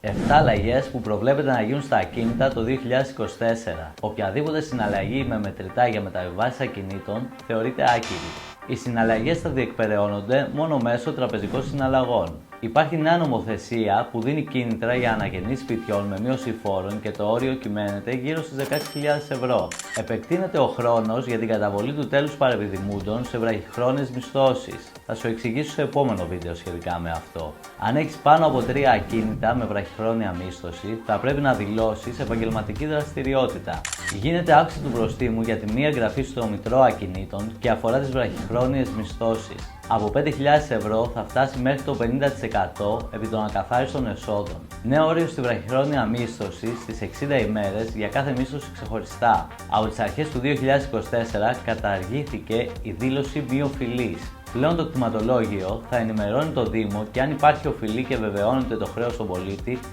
7 αλλαγές που προβλέπεται να γίνουν στα ακίνητα το 2024. Οποιαδήποτε συναλλαγή με μετρητά για μεταβιβάσεις ακινήτων θεωρείται άκυρη. Οι συναλλαγές θα διεκπεραιώνονται μόνο μέσω τραπεζικών συναλλαγών. Υπάρχει νέα νομοθεσία που δίνει κίνητρα για ανακαινήσεις σπιτιών με μείωση φόρων και το όριο κυμαίνεται γύρω στις 16.000 ευρώ. Επεκτείνεται ο χρόνος για την καταβολή του τέλους παρεπιδημούντων σε βραχυχρόνιες μισθώσεις. Θα σου εξηγήσω στο επόμενο βίντεο σχετικά με αυτό. Αν έχεις πάνω από 3 ακίνητα με βραχυχρόνια μίσθωση, θα πρέπει να δηλώσεις επαγγελματική δραστηριότητα. Γίνεται αύξηση του προστίμου για τη μη εγγραφή στο Μητρό Ακινήτων και αφορά τις βραχυχρόνιες μισθώσεις. Από 5.000 ευρώ θα φτάσει μέχρι το 50% επί των ακαθάριστων εσόδων. Νέο όριο στη βραχυχρόνια μίσθωση στις 60 ημέρες για κάθε μίσθωση ξεχωριστά. Από τις αρχές του 2024 καταργήθηκε η δήλωση μη οφειλής. Πλέον το κτηματολόγιο θα ενημερώνει το Δήμο και αν υπάρχει οφειλή και βεβαιώνεται το χρέος στον πολίτη,